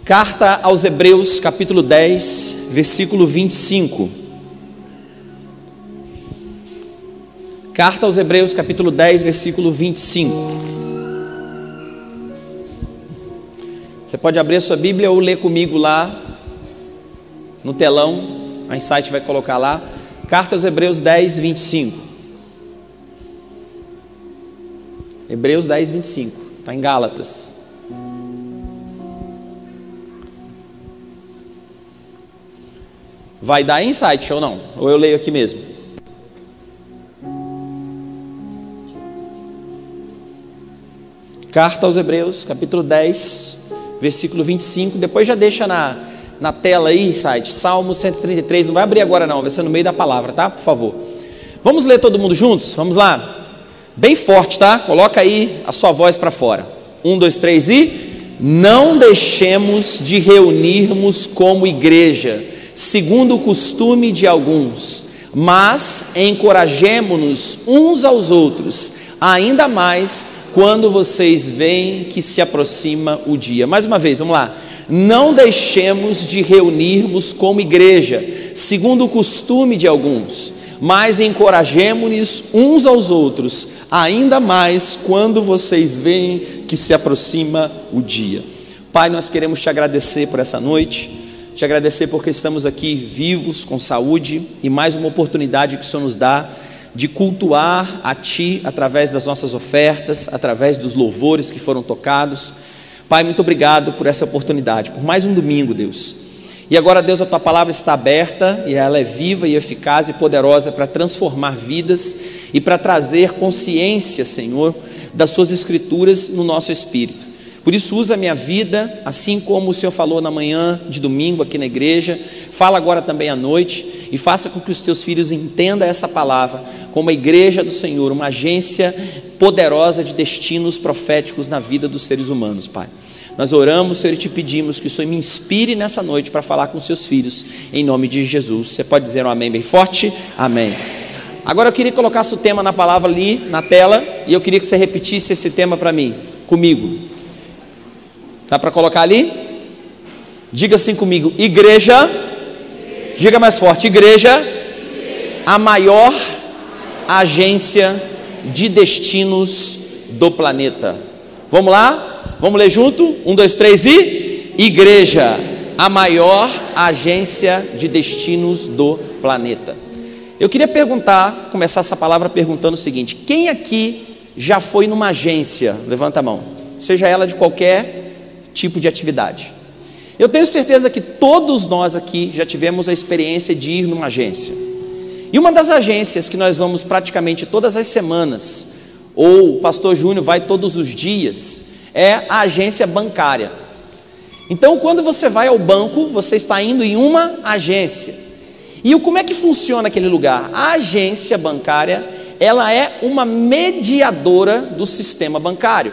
Carta aos Hebreus, capítulo 10, versículo 25. Carta aos Hebreus, capítulo 10, versículo 25. Você pode abrir a sua Bíblia ou ler comigo lá no telão. A Insight vai colocar lá. Carta aos Hebreus 10, 25. Hebreus 10, 25. Está em Gálatas. Vai dar insight ou não? Ou eu leio aqui mesmo? Carta aos Hebreus, capítulo 10, versículo 25. Depois já deixa na tela aí, insight. Salmo 133. Não vai abrir agora não, vai ser no meio da palavra, tá? Por favor. Vamos ler todo mundo juntos? Vamos lá. Bem forte, tá? Coloca aí a sua voz para fora. 1, 2, 3 e... Não deixemos de reunirmos como igreja, segundo o costume de alguns, mas encorajemo-nos uns aos outros, ainda mais quando vocês veem que se aproxima o dia. Mais uma vez, vamos lá. Não deixemos de reunirmos como igreja, segundo o costume de alguns, mas encorajemo-nos uns aos outros, ainda mais quando vocês veem que se aproxima o dia. Pai, nós queremos te agradecer por essa noite, te agradecer porque estamos aqui vivos, com saúde, e mais uma oportunidade que o Senhor nos dá de cultuar a Ti através das nossas ofertas, através dos louvores que foram tocados. Pai, muito obrigado por essa oportunidade, por mais um domingo, Deus. E agora, Deus, a Tua palavra está aberta e ela é viva e eficaz e poderosa para transformar vidas e para trazer consciência, Senhor, das Suas Escrituras no nosso espírito. Por isso, usa a minha vida, assim como o Senhor falou na manhã de domingo aqui na igreja, fala agora também à noite e faça com que os Teus filhos entendam essa palavra como a igreja do Senhor, uma agência poderosa de destinos proféticos na vida dos seres humanos, Pai. Nós oramos, Senhor, e te pedimos que o Senhor me inspire nessa noite para falar com os seus filhos, em nome de Jesus. Você pode dizer um amém bem forte? Amém. Agora eu queria colocar o tema na palavra ali, na tela, e eu queria que você repetisse esse tema para mim, comigo. Dá para colocar ali? Diga assim comigo, igreja, diga mais forte, igreja, a maior agência de destinos do planeta. Vamos lá? Vamos ler junto? 1, 2, 3 e... Igreja, a maior agência de destinos do planeta. Eu queria começar essa palavra perguntando o seguinte: quem aqui já foi numa agência? Levanta a mão. Seja ela de qualquer tipo de atividade. Eu tenho certeza que todos nós aqui já tivemos a experiência de ir numa agência. E uma das agências que nós vamos praticamente todas as semanas, ou o pastor Júnior vai todos os dias, é a agência bancária. Então, quando você vai ao banco, você está indo em uma agência. E como é que funciona aquele lugar? A agência bancária, ela é uma mediadora do sistema bancário.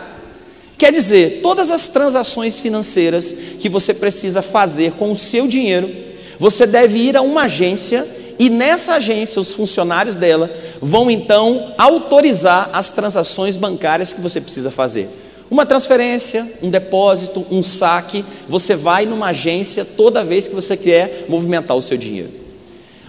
Quer dizer, todas as transações financeiras que você precisa fazer com o seu dinheiro, você deve ir a uma agência e nessa agência os funcionários dela vão então autorizar as transações bancárias que você precisa fazer. Uma transferência, um depósito, um saque, você vai numa agência toda vez que você quer movimentar o seu dinheiro.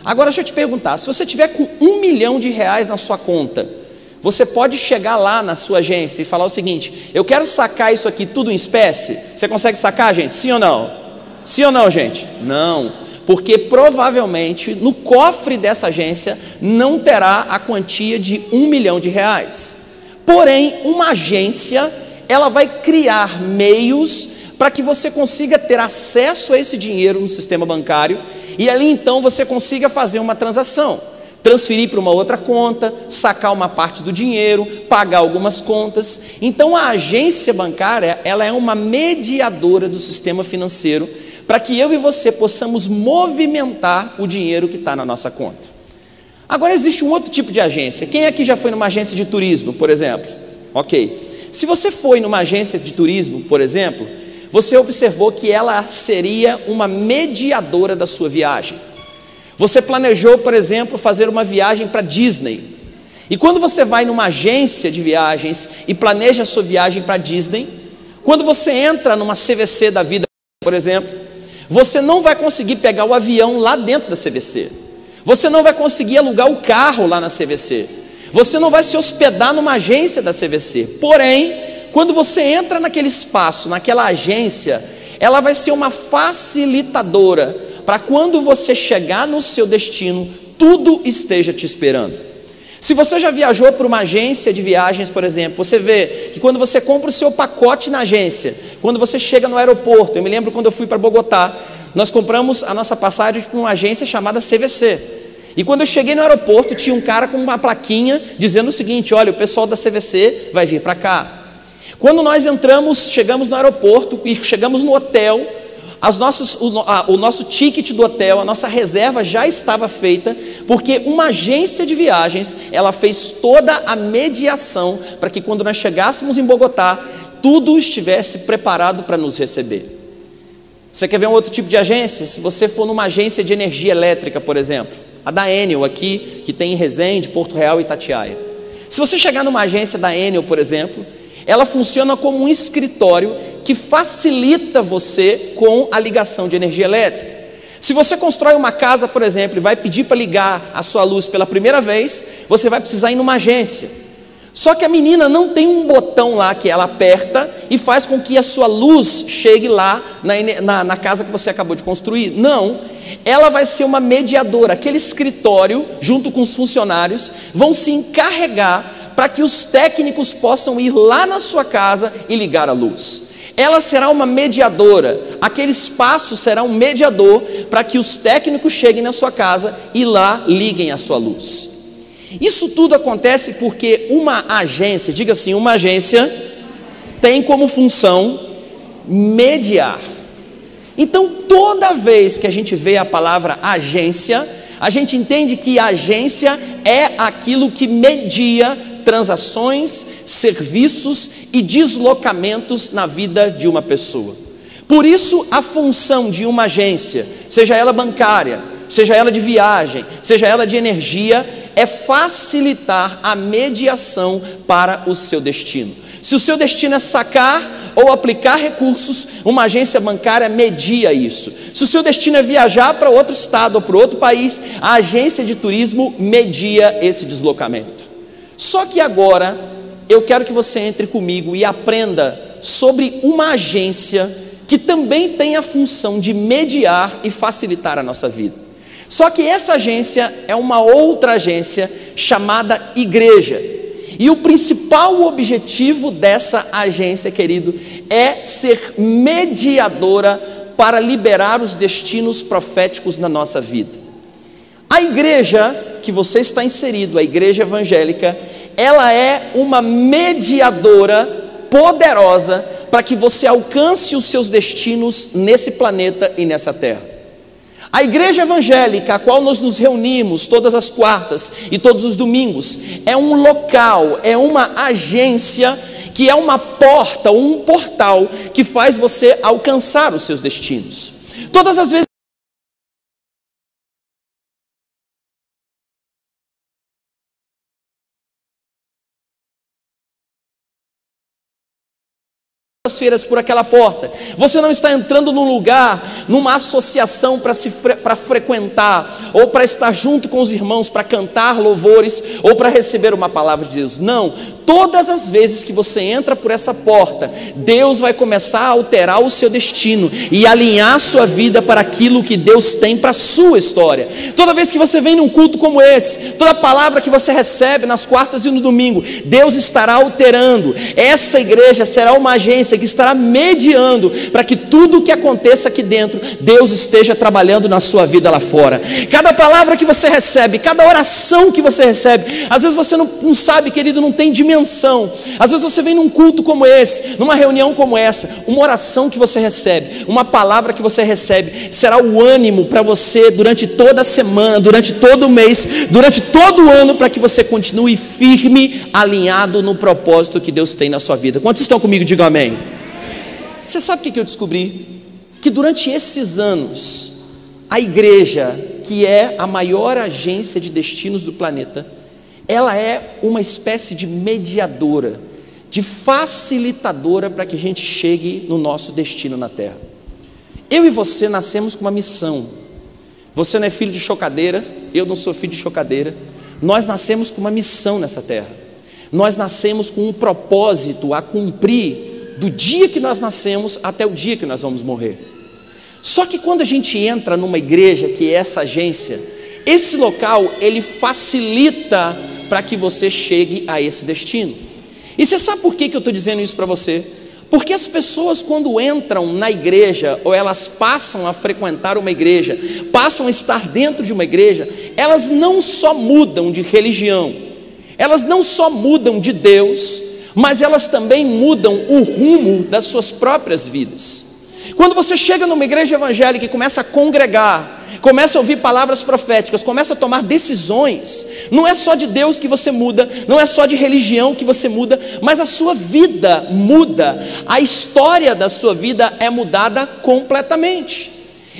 Agora deixa eu te perguntar, se você tiver com R$1 milhão na sua conta, você pode chegar lá na sua agência e falar o seguinte: eu quero sacar isso aqui tudo em espécie. Você consegue sacar, gente? Sim ou não? Sim ou não, gente? Não, porque provavelmente no cofre dessa agência não terá a quantia de R$1 milhão. Porém, uma agência, ela vai criar meios para que você consiga ter acesso a esse dinheiro no sistema bancário e ali então você consiga fazer uma transação, transferir para uma outra conta, sacar uma parte do dinheiro, pagar algumas contas. Então a agência bancária, ela é uma mediadora do sistema financeiro para que eu e você possamos movimentar o dinheiro que está na nossa conta. Agora existe um outro tipo de agência. Quem aqui já foi numa agência de turismo, por exemplo? Ok. Se você foi numa agência de turismo, por exemplo, você observou que ela seria uma mediadora da sua viagem. Você planejou, por exemplo, fazer uma viagem para Disney. E quando você vai numa agência de viagens e planeja a sua viagem para Disney, quando você entra numa CVC da vida, por exemplo, você não vai conseguir pegar o avião lá dentro da CVC. Você não vai conseguir alugar o carro lá na CVC. Você não vai se hospedar numa agência da CVC. Porém, quando você entra naquele espaço, naquela agência, ela vai ser uma facilitadora para quando você chegar no seu destino, tudo esteja te esperando. Se você já viajou para uma agência de viagens, por exemplo, você vê que quando você compra o seu pacote na agência, quando você chega no aeroporto, eu me lembro quando eu fui para Bogotá, nós compramos a nossa passagem para uma agência chamada CVC. E quando eu cheguei no aeroporto, tinha um cara com uma plaquinha dizendo o seguinte: olha, o pessoal da CVC vai vir para cá. Quando nós chegamos no aeroporto e chegamos no hotel, o nosso ticket do hotel, a nossa reserva já estava feita, porque uma agência de viagens, ela fez toda a mediação para que quando nós chegássemos em Bogotá, tudo estivesse preparado para nos receber. Você quer ver um outro tipo de agência? Se você for numa agência de energia elétrica, por exemplo, a da Enel aqui, que tem em Resende, Porto Real e Itatiaia. Se você chegar numa agência da Enel, por exemplo, ela funciona como um escritório que facilita você com a ligação de energia elétrica. Se você constrói uma casa, por exemplo, e vai pedir para ligar a sua luz pela primeira vez, você vai precisar ir numa agência. Só que a menina não tem um botão lá que ela aperta e faz com que a sua luz chegue lá na casa que você acabou de construir. Não, ela vai ser uma mediadora. Aquele escritório, junto com os funcionários, vão se encarregar para que os técnicos possam ir lá na sua casa e ligar a luz. Ela será uma mediadora, aquele espaço será um mediador para que os técnicos cheguem na sua casa e lá liguem a sua luz. Isso tudo acontece porque uma agência, diga assim, uma agência tem como função mediar. Então, toda vez que a gente vê a palavra agência, a gente entende que a agência é aquilo que media transações, serviços e deslocamentos na vida de uma pessoa. Por isso, a função de uma agência, seja ela bancária, seja ela de viagem, seja ela de energia, é facilitar a mediação para o seu destino. Se o seu destino é sacar ou aplicar recursos, uma agência bancária media isso. Se o seu destino é viajar para outro estado ou para outro país, a agência de turismo media esse deslocamento. Só que agora eu quero que você entre comigo e aprenda sobre uma agência que também tem a função de mediar e facilitar a nossa vida. Só que essa agência é uma outra agência chamada igreja. E o principal objetivo dessa agência, querido, é ser mediadora para liberar os destinos proféticos na nossa vida. A igreja que você está inserido, a igreja evangélica, ela é uma mediadora poderosa para que você alcance os seus destinos nesse planeta e nessa terra. A igreja evangélica, a qual nós nos reunimos todas as quartas e todos os domingos, é um local, é uma agência que é uma porta, um portal que faz você alcançar os seus destinos. Todas as vezes feiras por aquela porta, você não está entrando num lugar, numa associação para frequentar, ou para estar junto com os irmãos, para cantar louvores, ou para receber uma palavra de Deus. Não, todas as vezes que você entra por essa porta, Deus vai começar a alterar o seu destino e alinhar a sua vida para aquilo que Deus tem para a sua história. Toda vez que você vem num culto como esse, toda palavra que você recebe nas quartas e no domingo, Deus estará alterando. Essa igreja será uma agência que estará mediando para que tudo o que aconteça aqui dentro, Deus esteja trabalhando na sua vida lá fora. Cada palavra que você recebe, cada oração que você recebe, às vezes você não sabe, querido, não tem dimensão. Às vezes você vem num culto como esse, numa reunião como essa, uma oração que você recebe, uma palavra que você recebe, será o ânimo para você durante toda a semana, durante todo o mês, durante todo o ano, para que você continue firme, alinhado no propósito que Deus tem na sua vida. Quantos estão comigo? Digam amém. Você sabe o que eu descobri? Que durante esses anos, a igreja, que é a maior agência de destinos do planeta, ela é uma espécie de mediadora, de facilitadora para que a gente chegue no nosso destino na terra. Eu e você nascemos com uma missão. Você não é filho de chocadeira, eu não sou filho de chocadeira. Nós nascemos com uma missão nessa terra. Nós nascemos com um propósito a cumprir do dia que nós nascemos até o dia que nós vamos morrer. Só que quando a gente entra numa igreja, que é essa agência, esse local, ele facilita para que você chegue a esse destino. E você sabe por que eu estou dizendo isso para você? Porque as pessoas, quando entram na igreja, ou elas passam a frequentar uma igreja, passam a estar dentro de uma igreja, elas não só mudam de religião, elas não só mudam de Deus, mas elas também mudam o rumo das suas próprias vidas. Quando você chega numa igreja evangélica e começa a congregar, começa a ouvir palavras proféticas, começa a tomar decisões, não é só de Deus que você muda, não é só de religião que você muda, mas a sua vida muda, a história da sua vida é mudada completamente.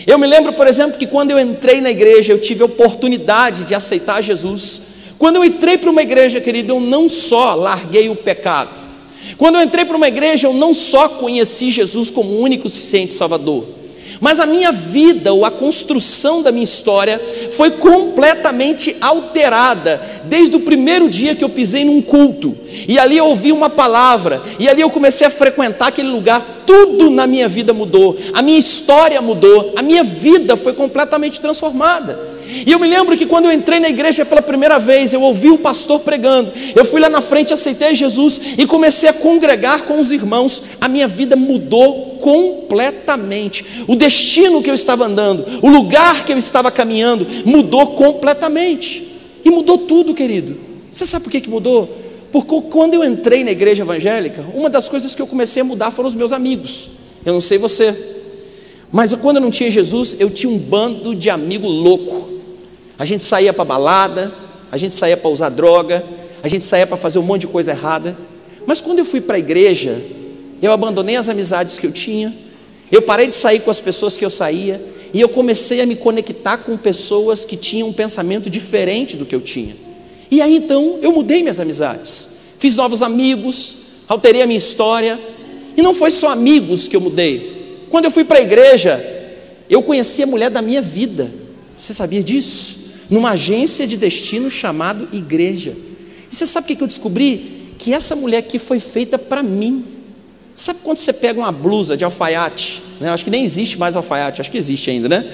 Eu me lembro, por exemplo, que quando eu entrei na igreja, eu tive a oportunidade de aceitar Jesus. Quando eu entrei para uma igreja, querido, eu não só larguei o pecado. Quando eu entrei para uma igreja, eu não só conheci Jesus como o único e suficiente Salvador, mas a minha vida, ou a construção da minha história, foi completamente alterada, desde o primeiro dia que eu pisei num culto, e ali eu ouvi uma palavra, e ali eu comecei a frequentar aquele lugar, tudo na minha vida mudou, a minha história mudou, a minha vida foi completamente transformada. E eu me lembro que quando eu entrei na igreja pela primeira vez, eu ouvi o pastor pregando, eu fui lá na frente, aceitei Jesus, e comecei a congregar com os irmãos, a minha vida mudou completamente, o destino que eu estava andando, o lugar que eu estava caminhando, mudou completamente, e mudou tudo, querido. Você sabe por que mudou? Porque quando eu entrei na igreja evangélica, uma das coisas que eu comecei a mudar foram os meus amigos. Eu não sei você, mas quando eu não tinha Jesus, eu tinha um bando de amigo louco. A gente saía para balada, a gente saía para usar droga, a gente saía para fazer um monte de coisa errada. Mas quando eu fui para a igreja, eu abandonei as amizades que eu tinha, eu parei de sair com as pessoas que eu saía, e eu comecei a me conectar com pessoas que tinham um pensamento diferente do que eu tinha. E aí então eu mudei minhas amizades, fiz novos amigos, alterei a minha história. E não foi só amigos que eu mudei. Quando eu fui para a igreja, eu conheci a mulher da minha vida. Você sabia disso? Numa agência de destino chamado igreja. E você sabe o que eu descobri? Que essa mulher aqui foi feita para mim. Sabe quando você pega uma blusa de alfaiate, né? Acho que nem existe mais alfaiate, acho que existe ainda, né?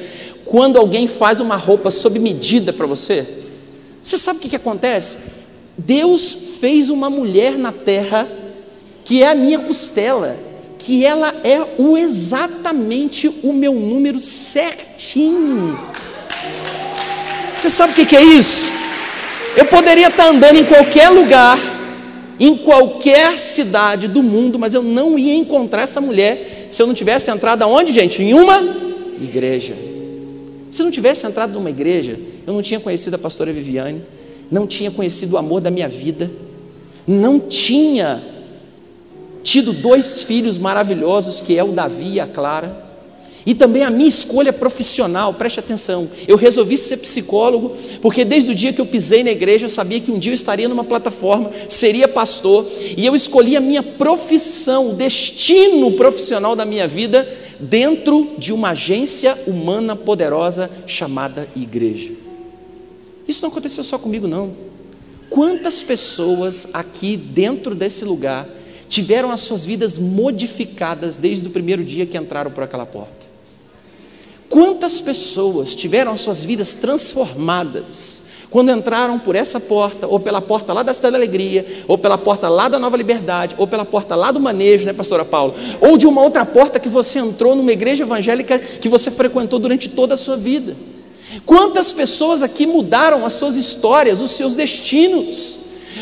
Quando alguém faz uma roupa sob medida para você, você sabe o que acontece? Deus fez uma mulher na terra, que é a minha costela, que ela é exatamente o meu número certinho. Você sabe o que é isso? Eu poderia estar andando em qualquer lugar, em qualquer cidade do mundo, mas eu não ia encontrar essa mulher se eu não tivesse entrado aonde, gente? Em uma igreja. Se eu não tivesse entrado numa igreja, eu não tinha conhecido a pastora Viviane, não tinha conhecido o amor da minha vida, não tinha tido 2 filhos maravilhosos, que é o Davi e a Clara, e também a minha escolha profissional. Preste atenção, eu resolvi ser psicólogo, porque desde o dia que eu pisei na igreja, eu sabia que um dia eu estaria numa plataforma, seria pastor, e eu escolhi a minha profissão, o destino profissional da minha vida, dentro de uma agência humana poderosa, chamada igreja. Isso não aconteceu só comigo não. Quantas pessoas aqui dentro desse lugar tiveram as suas vidas modificadas desde o primeiro dia que entraram por aquela porta? Quantas pessoas tiveram as suas vidas transformadas quando entraram por essa porta, ou pela porta lá da Cidade da Alegria, ou pela porta lá da Nova Liberdade, ou pela porta lá do Manejo, né, pastora Paula? Ou de uma outra porta que você entrou numa igreja evangélica que você frequentou durante toda a sua vida? Quantas pessoas aqui mudaram as suas histórias, os seus destinos,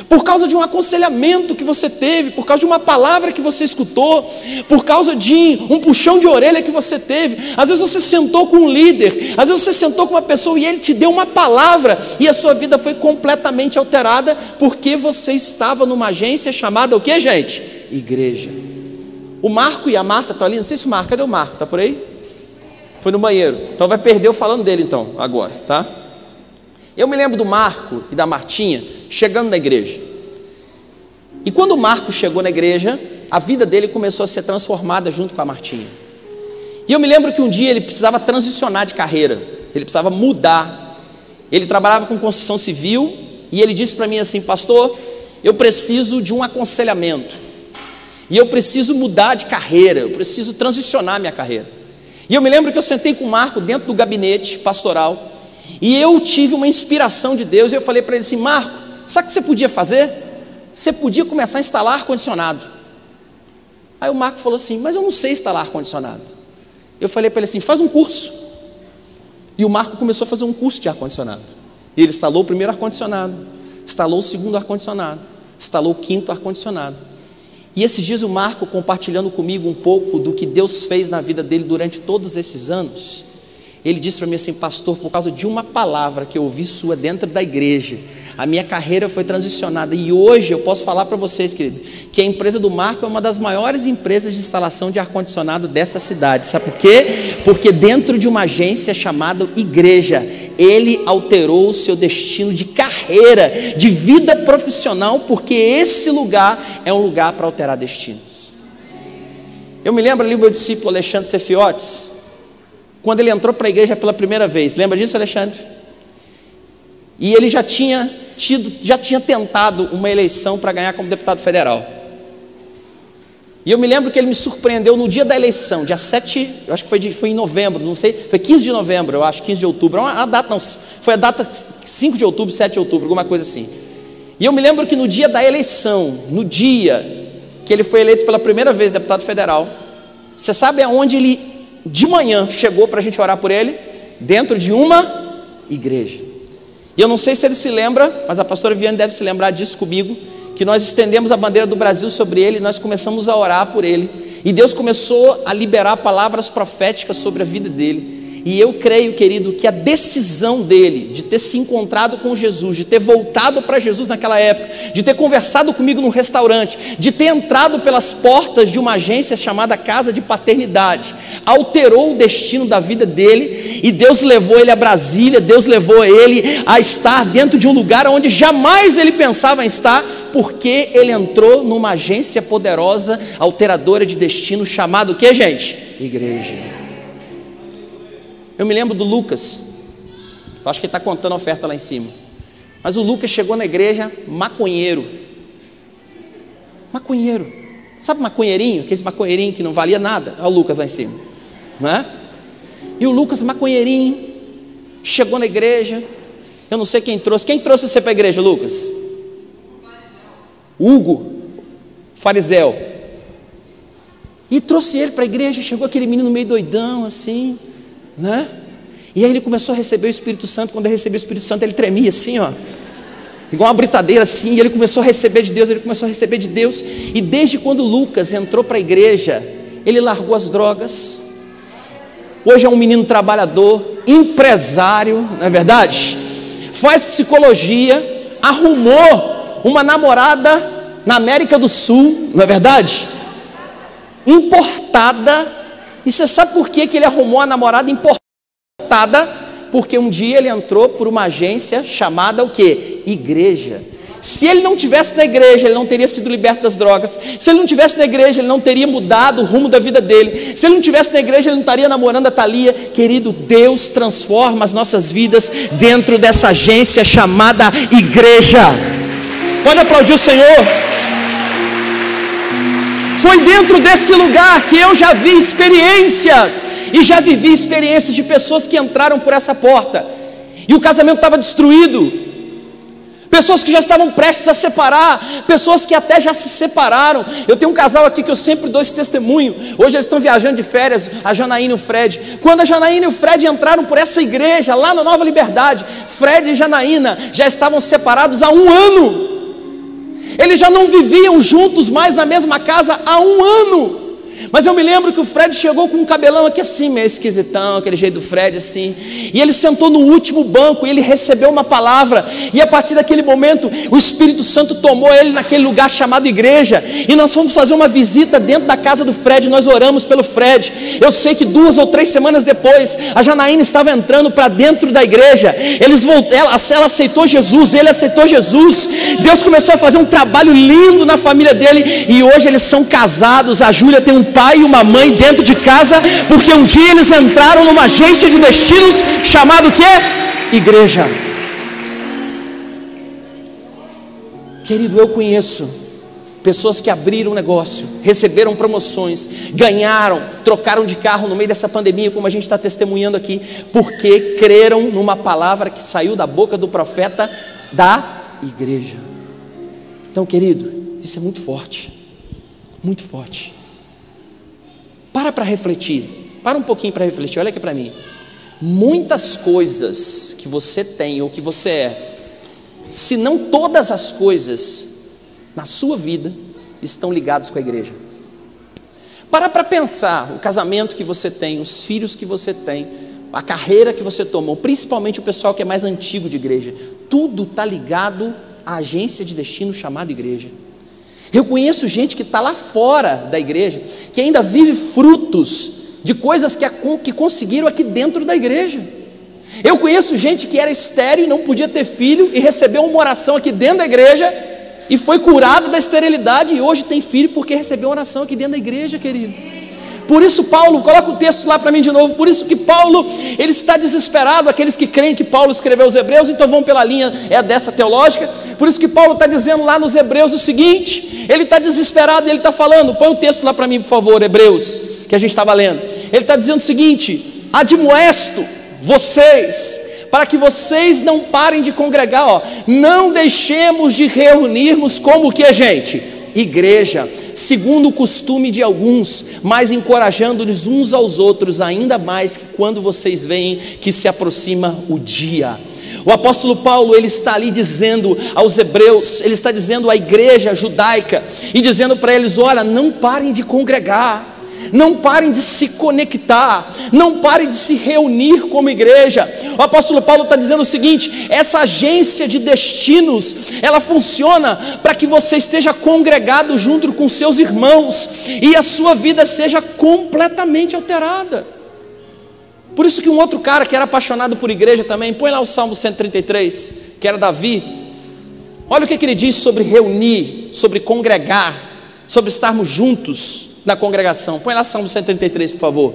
por causa de um aconselhamento que você teve, por causa de uma palavra que você escutou, por causa de um puxão de orelha que você teve? Às vezes você sentou com um líder, às vezes você sentou com uma pessoa e ele te deu uma palavra, e a sua vida foi completamente alterada, porque você estava numa agência chamada o que, gente? Igreja. O Marco e a Marta estão ali, não sei se o Marco, cadê o Marco? Está por aí? Foi no banheiro, então vai perder eu falando dele então, agora, tá? Eu me lembro do Marco e da Martinha chegando na igreja, e quando o Marco chegou na igreja, a vida dele começou a ser transformada junto com a Martinha, E eu me lembro que um dia ele precisava transicionar de carreira, ele precisava mudar. Ele trabalhava com construção civil e ele disse para mim assim: pastor, eu preciso de um aconselhamento, e eu preciso mudar de carreira, eu preciso transicionar minha carreira. E eu me lembro que eu sentei com o Marco dentro do gabinete pastoral, e eu tive uma inspiração de Deus, e eu falei para ele assim: Marco, sabe o que você podia fazer? Você podia começar a instalar ar-condicionado. Aí o Marco falou assim: mas eu não sei instalar ar-condicionado. Eu falei para ele assim: faz um curso. E o Marco começou a fazer um curso de ar-condicionado. E ele instalou o primeiro ar-condicionado, instalou o segundo ar-condicionado, instalou o quinto ar-condicionado. E esses dias o Marco, compartilhando comigo um pouco do que Deus fez na vida dele durante todos esses anos, ele disse para mim assim: pastor, por causa de uma palavra que eu ouvi sua dentro da igreja, a minha carreira foi transicionada. E hoje eu posso falar para vocês, querido, que a empresa do Marco é uma das maiores empresas de instalação de ar-condicionado dessa cidade. Sabe por quê? Porque dentro de uma agência chamada igreja, ele alterou o seu destino de carreira, de vida profissional, porque esse lugar é um lugar para alterar destinos. Eu me lembro ali o meu discípulo Alexandre Cefiotes, quando ele entrou para a igreja pela primeira vez. Lembra disso, Alexandre? E ele já tinha tentado uma eleição para ganhar como deputado federal. E eu me lembro que ele me surpreendeu no dia da eleição, dia 7, eu acho que foi em novembro, não sei, foi 15 de novembro, eu acho, 15 de outubro, foi a data 5 de outubro, 7 de outubro, alguma coisa assim. E eu me lembro que no dia da eleição, no dia que ele foi eleito pela primeira vez deputado federal, você sabe aonde ele, de manhã, chegou para a gente orar por ele? Dentro de uma igreja. E eu não sei se ele se lembra, mas a pastora Viane deve se lembrar disso comigo, que nós estendemos a bandeira do Brasil sobre ele, e nós começamos a orar por ele, e Deus começou a liberar palavras proféticas sobre a vida dele. E eu creio, querido, que a decisão dele de ter se encontrado com Jesus, de ter voltado para Jesus naquela época, de ter conversado comigo num restaurante, de ter entrado pelas portas de uma agência chamada Casa de Paternidade, alterou o destino da vida dele, e Deus levou ele a Brasília, Deus levou ele a estar dentro de um lugar onde jamais ele pensava em estar, porque ele entrou numa agência poderosa, alteradora de destino, chamado o que, gente? Igreja. Eu me lembro do Lucas, eu acho que ele está contando a oferta lá em cima, mas o Lucas chegou na igreja maconheiro, sabe maconheirinho, aquele maconheirinho que não valia nada? Olha o Lucas lá em cima, não é? E o Lucas maconheirinho, chegou na igreja, eu não sei quem trouxe você para a igreja, Lucas? Hugo, fariseu, e trouxe ele para a igreja, chegou aquele menino meio doidão assim, né? E aí ele começou a receber o Espírito Santo. Quando ele recebeu o Espírito Santo, ele tremia assim, ó, igual uma britadeira assim, e ele começou a receber de Deus, e desde quando Lucas entrou para a igreja, ele largou as drogas. Hoje é um menino trabalhador, empresário, não é verdade? Faz psicologia, arrumou uma namorada na América do Sul, não é verdade? Importada. E você sabe por que ele arrumou a namorada importada? Porque um dia ele entrou por uma agência chamada o quê? Igreja. Se ele não tivesse na igreja, ele não teria sido liberto das drogas. Se ele não tivesse na igreja, ele não teria mudado o rumo da vida dele. Se ele não tivesse na igreja, ele não estaria namorando a Thalia. Querido, Deus transforma as nossas vidas dentro dessa agência chamada igreja. Pode aplaudir o Senhor. Foi dentro desse lugar que eu já vi experiências, e já vivi experiências de pessoas que entraram por essa porta, e o casamento estava destruído, pessoas que já estavam prestes a separar, pessoas que até já se separaram. Eu tenho um casal aqui que eu sempre dou esse testemunho. Hoje eles estão viajando de férias, a Janaína e o Fred. Quando a Janaína e o Fred entraram por essa igreja, lá na Nova Liberdade, Fred e Janaína já estavam separados há 1 ano. Eles já não viviam juntos mais na mesma casa há 1 ano. Mas eu me lembro que o Fred chegou com um cabelão aqui assim, meio esquisitão, aquele jeito do Fred assim, e ele sentou no último banco, e ele recebeu uma palavra, e a partir daquele momento, o Espírito Santo tomou ele naquele lugar chamado igreja, e nós fomos fazer uma visita dentro da casa do Fred, nós oramos pelo Fred. Eu sei que 2 ou 3 semanas depois, a Janaína estava entrando para dentro da igreja, ela aceitou Jesus, ele aceitou Jesus, Deus começou a fazer um trabalho lindo na família dele, e hoje eles são casados. A Júlia tem um pai e uma mãe dentro de casa, porque um dia eles entraram numa agência de destinos chamado o quê? Igreja. Querido, eu conheço pessoas que abriram negócio, receberam promoções, ganharam, trocaram de carro no meio dessa pandemia, como a gente está testemunhando aqui, porque creram numa palavra que saiu da boca do profeta da igreja. Então, querido, isso é muito forte, muito forte. Para refletir, para um pouquinho para refletir, olha aqui para mim. Muitas coisas que você tem ou que você é, se não todas as coisas na sua vida estão ligados com a igreja. Para pensar o casamento que você tem, os filhos que você tem, a carreira que você tomou, principalmente o pessoal que é mais antigo de igreja, tudo está ligado à agência de destino chamada igreja. Eu conheço gente que está lá fora da igreja, que ainda vive frutos de coisas que conseguiram aqui dentro da igreja. Eu conheço gente que era estéril e não podia ter filho e recebeu uma oração aqui dentro da igreja e foi curado da esterilidade e hoje tem filho porque recebeu uma oração aqui dentro da igreja, querido. Por isso Paulo, coloca o texto lá para mim de novo, por isso que Paulo, ele está desesperado, aqueles que creem que Paulo escreveu os Hebreus, então vão pela linha dessa teológica, por isso que Paulo está dizendo lá nos Hebreus o seguinte, ele está desesperado e ele está falando, põe o texto lá para mim por favor, Hebreus, que a gente estava lendo, ele está dizendo o seguinte, admoesto vocês, para que vocês não parem de congregar, ó, não deixemos de reunirmos como que, gente? Igreja, segundo o costume de alguns, mas encorajando-lhes uns aos outros, ainda mais quando vocês veem que se aproxima o dia. O apóstolo Paulo, ele está ali dizendo aos hebreus, ele está dizendo à igreja judaica, e dizendo para eles, olha, não parem de congregar, não parem de se conectar, não parem de se reunir como igreja. O apóstolo Paulo está dizendo o seguinte, essa agência de destinos, ela funciona para que você esteja congregado junto com seus irmãos, e a sua vida seja completamente alterada. Por isso que um outro cara que era apaixonado por igreja também, põe lá o Salmo 133, que era Davi, olha o que ele diz sobre reunir, sobre congregar, sobre estarmos juntos na congregação. Põe lá Salmo 133, por favor.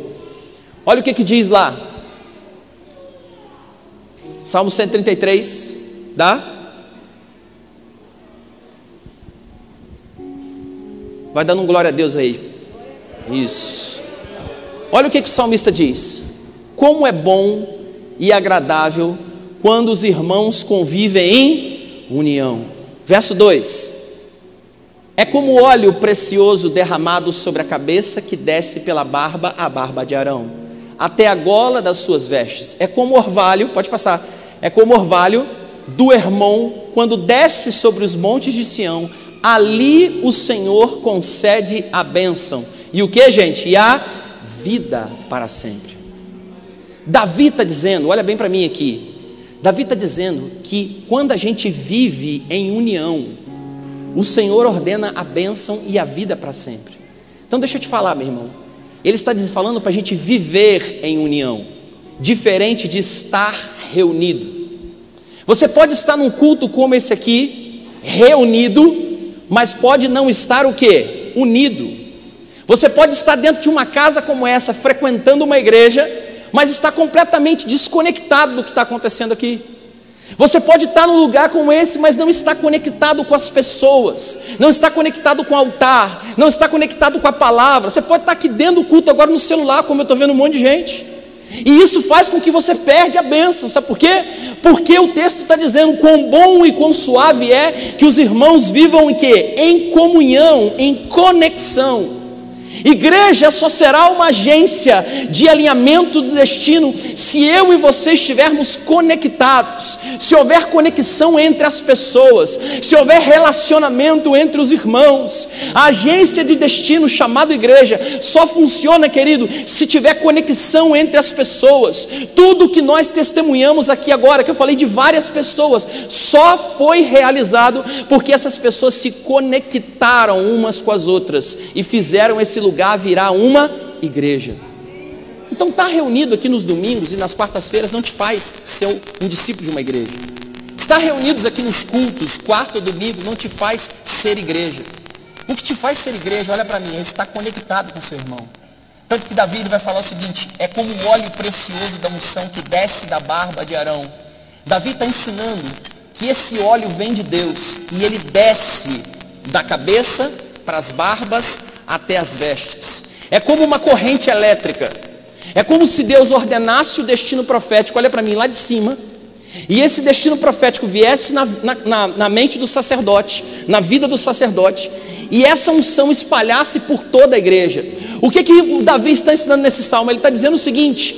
Olha o que diz lá. Salmo 133, dá? Vai dando um glória a Deus aí. Isso. Olha o que o salmista diz. Como é bom e agradável quando os irmãos convivem em união. Verso 2. É como óleo precioso derramado sobre a cabeça que desce pela barba, a barba de Arão, até a gola das suas vestes. É como orvalho, pode passar, é como orvalho do Hermon, quando desce sobre os montes de Sião, ali o Senhor concede a bênção. E o que, gente? E a vida para sempre. Davi está dizendo, olha bem para mim aqui, Davi está dizendo que quando a gente vive em união, o Senhor ordena a bênção e a vida para sempre. Então deixa eu te falar, meu irmão, ele está falando para a gente viver em união, diferente de estar reunido. Você pode estar num culto como esse aqui, reunido, mas pode não estar o quê? Unido. Você pode estar dentro de uma casa como essa, frequentando uma igreja, mas está completamente desconectado do que está acontecendo aqui. Você pode estar num lugar como esse, mas não está conectado com as pessoas, não está conectado com o altar, não está conectado com a palavra. Você pode estar aqui dentro do culto agora no celular, como eu estou vendo um monte de gente, e isso faz com que você perde a bênção. Sabe por quê? Porque o texto está dizendo quão bom e quão suave é que os irmãos vivam em quê? Em comunhão, em conexão. Igreja só será uma agência de alinhamento do destino se eu e você estivermos conectados, se houver conexão entre as pessoas, se houver relacionamento entre os irmãos. A agência de destino chamada igreja só funciona, querido, se tiver conexão entre as pessoas. Tudo que nós testemunhamos aqui agora, que eu falei de várias pessoas, só foi realizado porque essas pessoas se conectaram umas com as outras e fizeram esse lugar virar uma igreja. Então estar reunido aqui nos domingos e nas quartas-feiras não te faz ser um discípulo de uma igreja. Estar reunidos aqui nos cultos, quarto ou domingo, não te faz ser igreja. O que te faz ser igreja, olha para mim, é estar conectado com seu irmão. Tanto que Davi ele vai falar o seguinte: é como o óleo precioso da unção que desce da barba de Arão. Davi está ensinando que esse óleo vem de Deus e ele desce da cabeça para as barbas até as vestes. É como uma corrente elétrica. É como se Deus ordenasse o destino profético, olha para mim, lá de cima, e esse destino profético viesse na mente do sacerdote, na vida do sacerdote, e essa unção espalhasse por toda a igreja. O que o Davi está ensinando nesse salmo? Ele está dizendo o seguinte: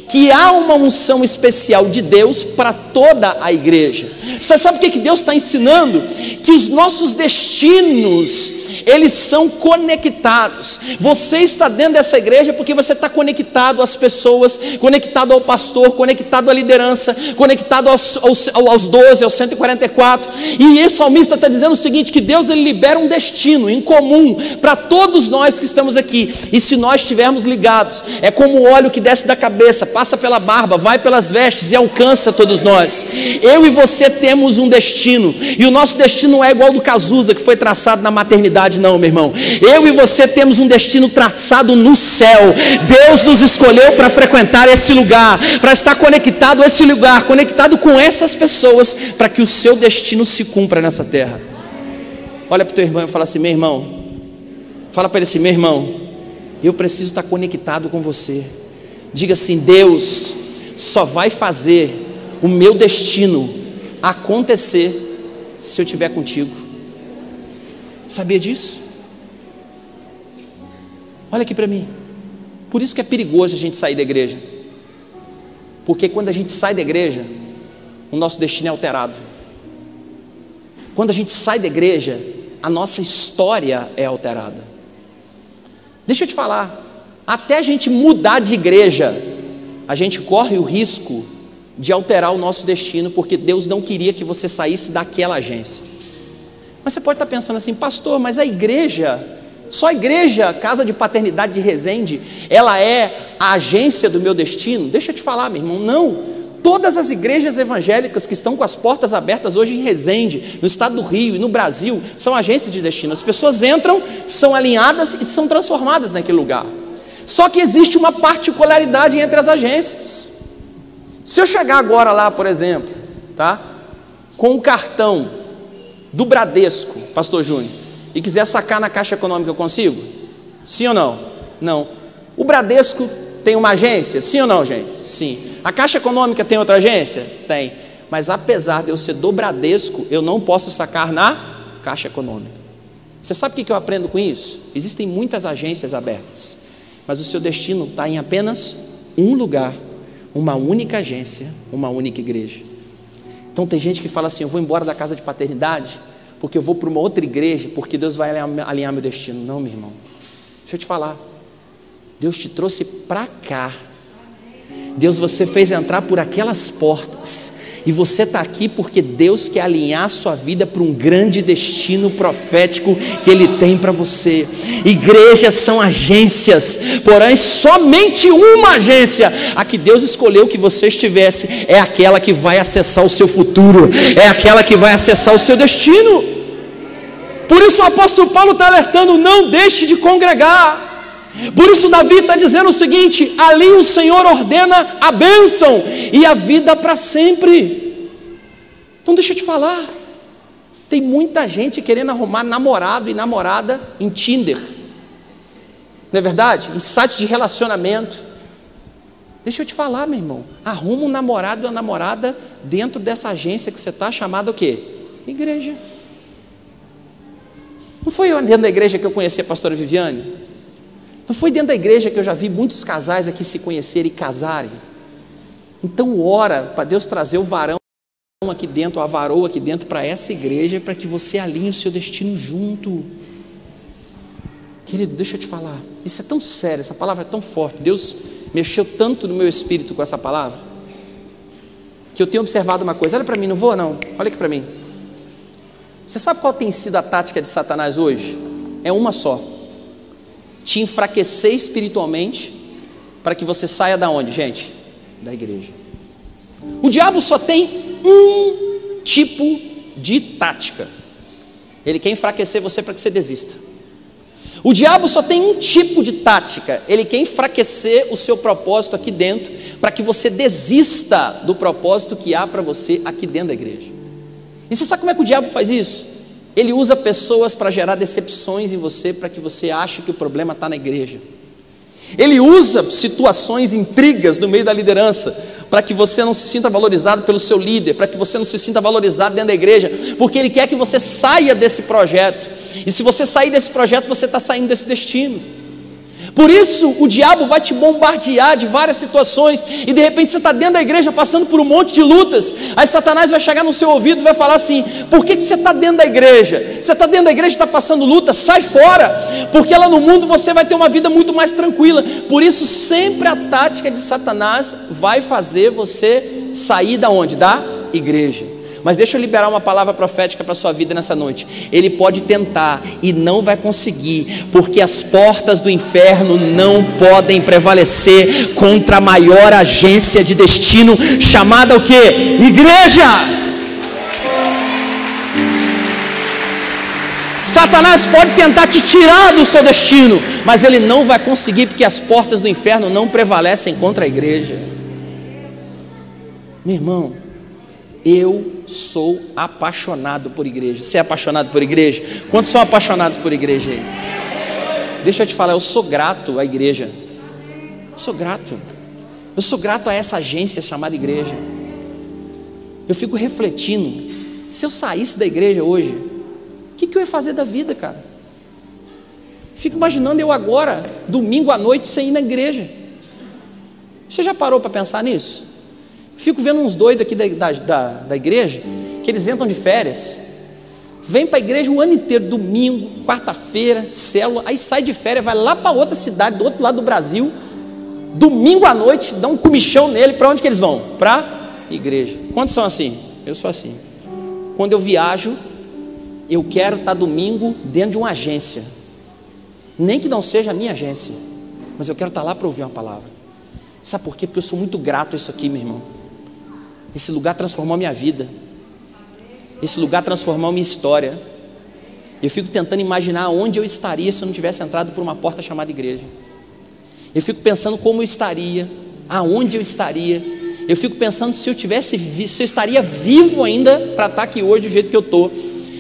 que há uma unção especial de Deus para toda a igreja. Você sabe o que Deus está ensinando? Que os nossos destinos, eles são conectados. Você está dentro dessa igreja porque você está conectado às pessoas, conectado ao pastor, conectado à liderança, conectado aos 12, aos 144. E o salmista está dizendo o seguinte: que Deus ele libera um destino em comum para todos nós que estamos aqui. E se nós estivermos ligados, é como o óleo que desce da cabeça, passa pela barba, vai pelas vestes e alcança todos nós. Eu e você temos um destino, e o nosso destino não é igual ao do Cazuza, que foi traçado na maternidade, não, meu irmão. Eu e você temos um destino traçado no céu. Deus nos escolheu para frequentar esse lugar, para estar conectado a esse lugar, conectado com essas pessoas, para que o seu destino se cumpra nessa terra. Olha para o teu irmão e fala assim: meu irmão, fala para ele assim: meu irmão, eu preciso estar conectado com você. Diga assim: Deus só vai fazer o meu destino acontecer se eu estiver contigo. Sabia disso? Olha aqui para mim. Por isso que é perigoso a gente sair da igreja, porque quando a gente sai da igreja, o nosso destino é alterado. Quando a gente sai da igreja, a nossa história é alterada. Deixa eu te falar, até a gente mudar de igreja, a gente corre o risco de alterar o nosso destino, porque Deus não queria que você saísse daquela agência. Mas você pode estar pensando assim: pastor, mas a igreja, só a igreja Casa de Paternidade de Resende, ela é a agência do meu destino? Deixa eu te falar, meu irmão, não. Todas as igrejas evangélicas que estão com as portas abertas hoje em Resende, no estado do Rio e no Brasil, são agências de destino. As pessoas entram, são alinhadas e são transformadas naquele lugar. Só que existe uma particularidade entre as agências. Se eu chegar agora lá, por exemplo, tá, com o cartão do Bradesco, pastor Júnior, e quiser sacar na Caixa Econômica, eu consigo? Sim ou não? Não. O Bradesco tem uma agência? Sim ou não, gente? Sim. A Caixa Econômica tem outra agência? Tem. Mas apesar de eu ser do Bradesco, eu não posso sacar na Caixa Econômica. Você sabe o que eu aprendo com isso? Existem muitas agências abertas, mas o seu destino está em apenas um lugar, uma única agência, uma única igreja. Então tem gente que fala assim: eu vou embora da casa de paternidade porque eu vou para uma outra igreja, porque Deus vai alinhar meu destino. Não, meu irmão, deixa eu te falar, Deus te trouxe para cá. Deus, você fez entrar por aquelas portas, e você está aqui porque Deus quer alinhar a sua vida para um grande destino profético que Ele tem para você. Igrejas são agências, porém somente uma agência, a que Deus escolheu que você estivesse, é aquela que vai acessar o seu futuro, é aquela que vai acessar o seu destino. Por isso o apóstolo Paulo está alertando: não deixe de congregar. Por isso Davi está dizendo o seguinte: ali o Senhor ordena a bênção e a vida para sempre. Então deixa eu te falar, tem muita gente querendo arrumar namorado e namorada em Tinder, não é verdade? Em site de relacionamento. Deixa eu te falar, meu irmão, arruma um namorado e uma namorada dentro dessa agência que você está, chamada o quê? Igreja. Não foi dentro da igreja que eu conheci a pastora Viviane? Não foi dentro da igreja que eu já vi muitos casais aqui se conhecerem e casarem? Então ora para Deus trazer o varão aqui dentro, a varoa aqui dentro, para essa igreja, para que você alinhe o seu destino junto. Querido, deixa eu te falar, isso é tão sério, essa palavra é tão forte, Deus mexeu tanto no meu espírito com essa palavra, que eu tenho observado uma coisa. Olha para mim, não vou não, olha aqui para mim. Você sabe qual tem sido a tática de Satanás hoje? É uma só: te enfraquecer espiritualmente, para que você saia da onde, gente? Da igreja. O diabo só tem um tipo de tática: ele quer enfraquecer você para que você desista. O diabo só tem um tipo de tática: ele quer enfraquecer o seu propósito aqui dentro, para que você desista do propósito que há para você aqui dentro da igreja. E você sabe como é que o diabo faz isso? Ele usa pessoas para gerar decepções em você, para que você ache que o problema está na igreja. Ele usa situações, intrigas no meio da liderança, para que você não se sinta valorizado pelo seu líder, para que você não se sinta valorizado dentro da igreja, porque ele quer que você saia desse projeto. E se você sair desse projeto, você está saindo desse destino. Por isso o diabo vai te bombardear de várias situações, e de repente você está dentro da igreja passando por um monte de lutas. Aí Satanás vai chegar no seu ouvido e vai falar assim: por que você está dentro da igreja? Você está dentro da igreja e está passando luta? Sai fora, porque lá no mundo você vai ter uma vida muito mais tranquila. Por isso sempre a tática de Satanás vai fazer você sair da onde? Da igreja. Mas deixa eu liberar uma palavra profética para a sua vida nessa noite. Ele pode tentar e não vai conseguir, porque as portas do inferno não podem prevalecer contra a maior agência de destino, chamada o quê? Igreja! Satanás pode tentar te tirar do seu destino, mas ele não vai conseguir, porque as portas do inferno não prevalecem contra a igreja. Meu irmão, eu sou apaixonado por igreja. Você é apaixonado por igreja? Quantos são apaixonados por igreja aí? Deixa eu te falar, eu sou grato à igreja. Eu sou grato a essa agência chamada igreja. Eu fico refletindo: se eu saísse da igreja hoje, o que eu ia fazer da vida, cara? Fico imaginando eu agora, domingo à noite, sem ir na igreja. Você já parou para pensar nisso? Fico vendo uns doidos aqui da igreja, que eles entram de férias, vem para a igreja o ano inteiro, domingo, quarta-feira, célula, aí sai de férias, vai lá para outra cidade, do outro lado do Brasil, domingo à noite, dá um comichão nele. Para onde que eles vão? Para a igreja. Quantos são assim? Eu sou assim. Quando eu viajo, eu quero estar domingo dentro de uma agência, nem que não seja a minha agência, mas eu quero estar lá para ouvir uma palavra. Sabe por quê? Porque eu sou muito grato a isso aqui, meu irmão. Esse lugar transformou a minha vida. Esse lugar transformou a minha história. Eu fico tentando imaginar onde eu estaria se eu não tivesse entrado por uma porta chamada igreja. Eu fico pensando como eu estaria, aonde eu estaria. Eu fico pensando se eu estaria vivo ainda para estar aqui hoje do jeito que eu estou,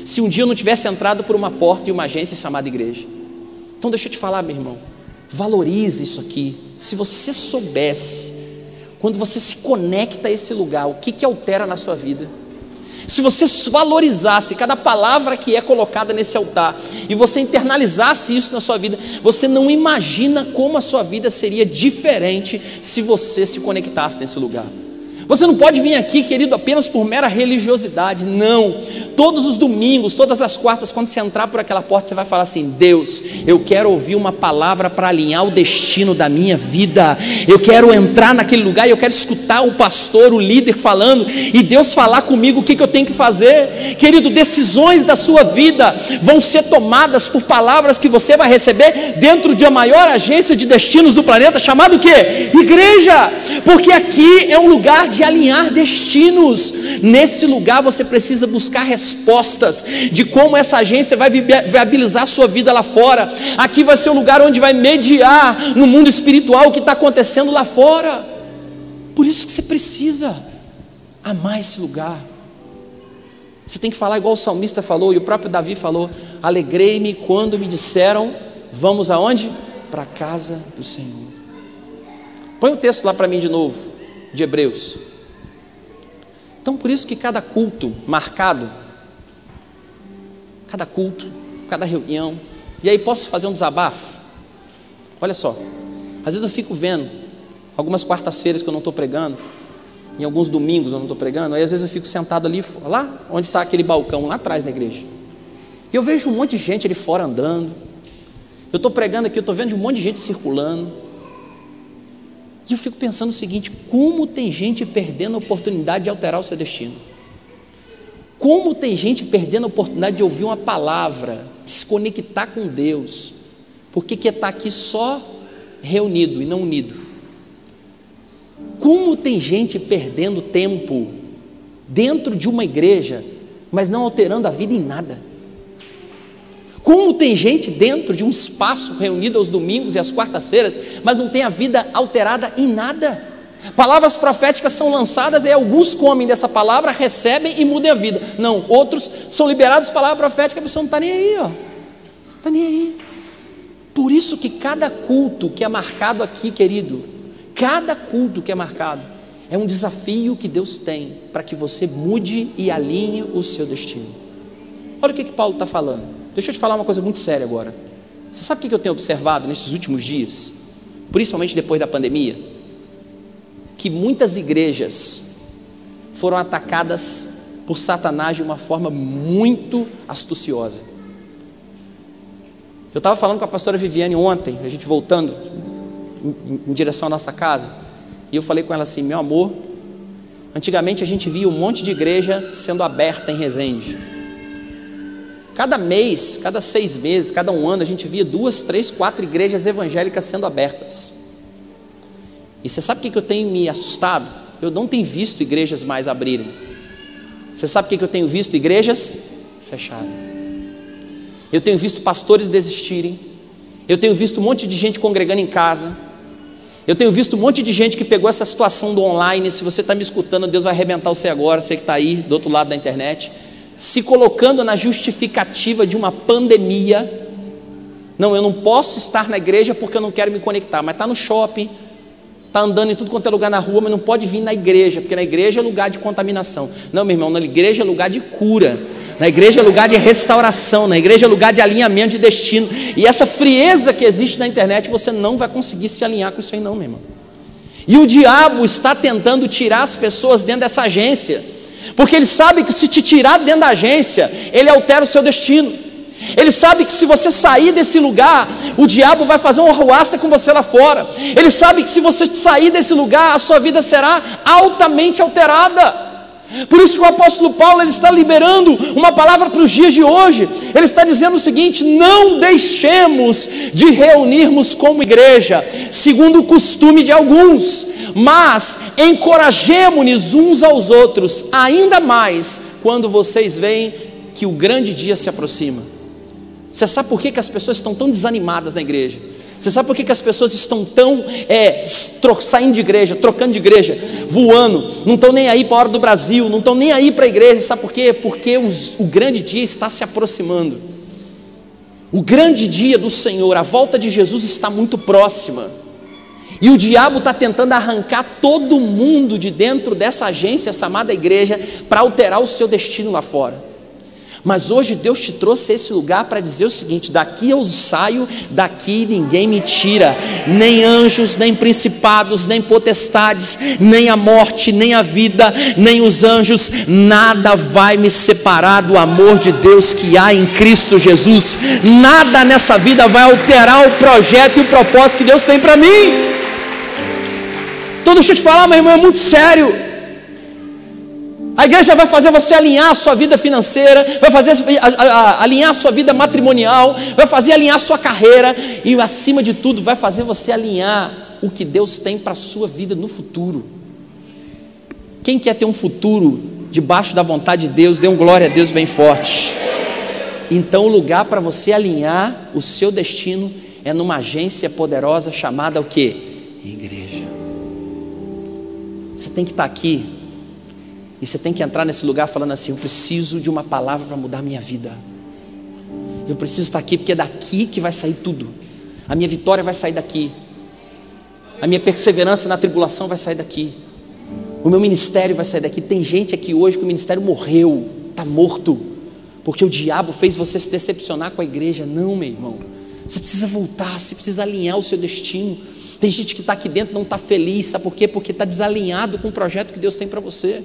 se um dia eu não tivesse entrado por uma porta e uma agência chamada igreja. Então deixa eu te falar, meu irmão, valorize isso aqui. Se você soubesse, quando você se conecta a esse lugar, o que altera na sua vida? Se você valorizasse cada palavra que é colocada nesse altar, e você internalizasse isso na sua vida, você não imagina como a sua vida seria diferente se você se conectasse nesse lugar. Você não pode vir aqui, querido, apenas por mera religiosidade. Não. Todos os domingos, todas as quartas, quando você entrar por aquela porta, você vai falar assim: Deus, eu quero ouvir uma palavra para alinhar o destino da minha vida. Eu quero entrar naquele lugar e eu quero escutar o pastor, o líder falando, e Deus falar comigo o que eu tenho que fazer. Querido, decisões da sua vida vão ser tomadas por palavras que você vai receber dentro de a maior agência de destinos do planeta, chamado o quê? Igreja. Porque aqui é um lugar de alinhar destinos. Nesse lugar você precisa buscar respostas de como essa agência vai viabilizar a sua vida lá fora. Aqui vai ser o lugar onde vai mediar no mundo espiritual o que está acontecendo lá fora. Por isso que você precisa amar esse lugar. Você tem que falar igual o salmista falou, e o próprio Davi falou: alegrei-me quando me disseram, vamos aonde? Para a casa do Senhor. Põe o texto lá para mim de novo, de Hebreus. Então por isso que cada culto marcado, cada reunião, e aí posso fazer um desabafo? Olha só, às vezes eu fico vendo, algumas quartas-feiras que eu não estou pregando, em alguns domingos eu não estou pregando, aí às vezes eu fico sentado ali, lá onde está aquele balcão, lá atrás da igreja, e eu vejo um monte de gente ali fora andando, eu estou pregando aqui, eu estou vendo um monte de gente circulando, e eu fico pensando o seguinte: como tem gente perdendo a oportunidade de alterar o seu destino? Como tem gente perdendo a oportunidade de ouvir uma palavra, de se conectar com Deus, porque quer estar aqui só reunido e não unido? Como tem gente perdendo tempo dentro de uma igreja, mas não alterando a vida em nada? Como tem gente dentro de um espaço reunido aos domingos e às quartas-feiras, mas não tem a vida alterada em nada. Palavras proféticas são lançadas e alguns comem dessa palavra, recebem e mudam a vida. Não, outros são liberados palavra profética, a pessoa não está nem aí, ó. Está nem aí. Por isso que cada culto que é marcado aqui, querido, cada culto que é marcado, é um desafio que Deus tem para que você mude e alinhe o seu destino. Olha o que Paulo está falando. Deixa eu te falar uma coisa muito séria agora. Você sabe o que eu tenho observado nesses últimos dias, principalmente depois da pandemia? Que muitas igrejas foram atacadas por Satanás de uma forma muito astuciosa. Eu estava falando com a pastora Viviane ontem, a gente voltando em direção à nossa casa, e eu falei com ela assim: meu amor, antigamente a gente via um monte de igreja sendo aberta em Resende. Cada mês, cada 6 meses, cada um ano, a gente via 2, 3, 4 igrejas evangélicas sendo abertas. E você sabe o que eu tenho me assustado? Eu não tenho visto igrejas mais abrirem. Você sabe o que eu tenho visto? Igrejas fecharem. Eu tenho visto pastores desistirem. Eu tenho visto um monte de gente congregando em casa. Eu tenho visto um monte de gente que pegou essa situação do online. Se você está me escutando, Deus vai arrebentar você agora, você que está aí do outro lado da internet, se colocando na justificativa de uma pandemia. Não, eu não posso estar na igreja porque eu não quero me conectar, mas está no shopping, está andando em tudo quanto é lugar na rua, mas não pode vir na igreja, porque na igreja é lugar de contaminação. Não, meu irmão, na igreja é lugar de cura, na igreja é lugar de restauração, na igreja é lugar de alinhamento de destino. E essa frieza que existe na internet, você não vai conseguir se alinhar com isso aí não, meu irmão. E o diabo está tentando tirar as pessoas dentro dessa agência, porque ele sabe que se te tirar dentro da agência, ele altera o seu destino. Ele sabe que se você sair desse lugar, o diabo vai fazer uma arruaça com você lá fora. Ele sabe que se você sair desse lugar, a sua vida será altamente alterada. Por isso que o apóstolo Paulo, ele está liberando uma palavra para os dias de hoje. Ele está dizendo o seguinte: não deixemos de reunirmos como igreja, segundo o costume de alguns, mas encorajemo-nos uns aos outros, ainda mais quando vocês veem que o grande dia se aproxima. Você sabe por que as pessoas estão tão desanimadas na igreja? Você sabe por que as pessoas estão tão saindo de igreja, trocando de igreja, voando, não estão nem aí para a hora do Brasil, não estão nem aí para a igreja? Sabe por quê? Porque o grande dia está se aproximando. O grande dia do Senhor, a volta de Jesus está muito próxima. E o diabo está tentando arrancar todo mundo de dentro dessa agência chamada igreja, para alterar o seu destino lá fora. Mas hoje Deus te trouxe a esse lugar para dizer o seguinte: daqui eu saio, daqui ninguém me tira, nem anjos, nem principados, nem potestades, nem a morte, nem a vida, nem os anjos, nada vai me separar do amor de Deus que há em Cristo Jesus. Nada nessa vida vai alterar o projeto e o propósito que Deus tem para mim. Então deixa eu te falar, meu irmão, é muito sério. A igreja vai fazer você alinhar a sua vida financeira, vai fazer alinhar a sua vida matrimonial, vai fazer alinhar a sua carreira e, acima de tudo, vai fazer você alinhar o que Deus tem para a sua vida no futuro. Quem quer ter um futuro debaixo da vontade de Deus, dê um glória a Deus bem forte. Então o lugar para você alinhar o seu destino é numa agência poderosa chamada o quê? Igreja. Você tem que estar aqui. E você tem que entrar nesse lugar falando assim: eu preciso de uma palavra para mudar a minha vida. Eu preciso estar aqui porque é daqui que vai sair tudo. A minha vitória vai sair daqui. A minha perseverança na tribulação vai sair daqui. O meu ministério vai sair daqui. Tem gente aqui hoje que o ministério morreu, está morto, porque o diabo fez você se decepcionar com a igreja. Não, meu irmão, você precisa voltar, você precisa alinhar o seu destino. Tem gente que está aqui dentro e não está feliz, sabe por quê? Porque está desalinhado com o projeto que Deus tem para você.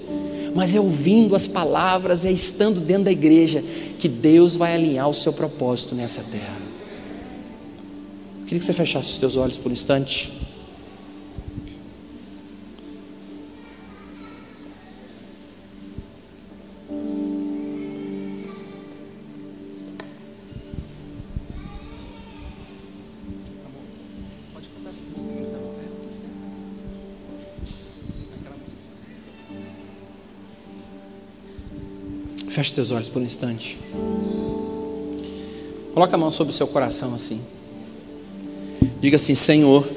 Mas é ouvindo as palavras, é estando dentro da igreja, que Deus vai alinhar o seu propósito nessa terra. Eu queria que você fechasse os teus olhos por um instante. Feche teus olhos por um instante. Coloca a mão sobre o seu coração assim. Diga assim: Senhor,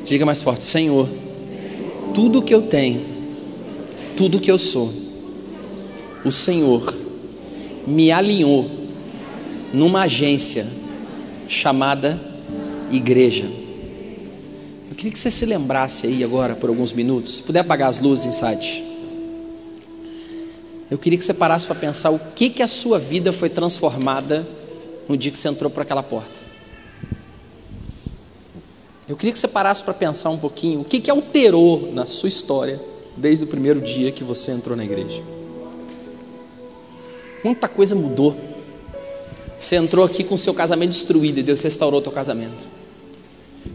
diga mais forte: Senhor, tudo que eu tenho, tudo que eu sou, o Senhor me alinhou numa agência chamada igreja. Eu queria que você se lembrasse aí agora por alguns minutos. Se puder apagar as luzes, Insight. Eu queria que você parasse para pensar o que a sua vida foi transformada no dia que você entrou por aquela porta. Eu queria que você parasse para pensar um pouquinho o que alterou na sua história desde o primeiro dia que você entrou na igreja. Quanta coisa mudou. Você entrou aqui com o seu casamento destruído e Deus restaurou o teu casamento.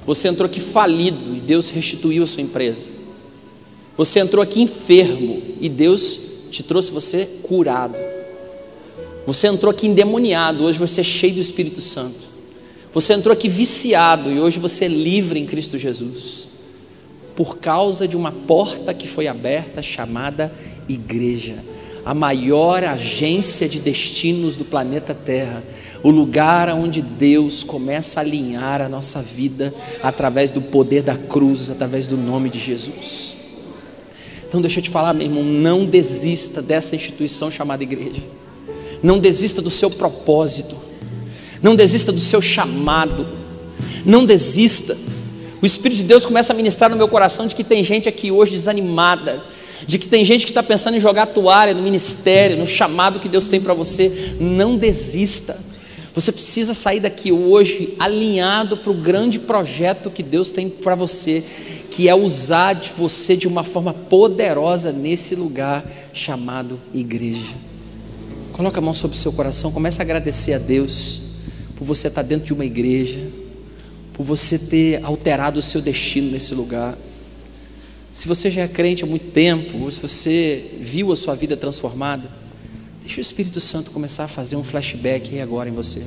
Você entrou aqui falido e Deus restituiu a sua empresa. Você entrou aqui enfermo e Deus te trouxe você curado. Você entrou aqui endemoniado, hoje você é cheio do Espírito Santo. Você entrou aqui viciado e hoje você é livre em Cristo Jesus, por causa de uma porta que foi aberta chamada igreja, a maior agência de destinos do planeta Terra, o lugar onde Deus começa a alinhar a nossa vida através do poder da cruz, através do nome de Jesus. Então deixa eu te falar, meu irmão, não desista dessa instituição chamada igreja. Não desista do seu propósito. Não desista do seu chamado. Não desista. O Espírito de Deus começa a ministrar no meu coração de que tem gente aqui hoje desanimada, de que tem gente que está pensando em jogar a toalha no ministério, no chamado que Deus tem para você. Não desista. Você precisa sair daqui hoje alinhado para o grande projeto que Deus tem para você, que é usar de você de uma forma poderosa nesse lugar chamado igreja. Coloca a mão sobre o seu coração, comece a agradecer a Deus por você estar dentro de uma igreja, por você ter alterado o seu destino nesse lugar. Se você já é crente há muito tempo, ou se você viu a sua vida transformada, deixa o Espírito Santo começar a fazer um flashback aí agora em você.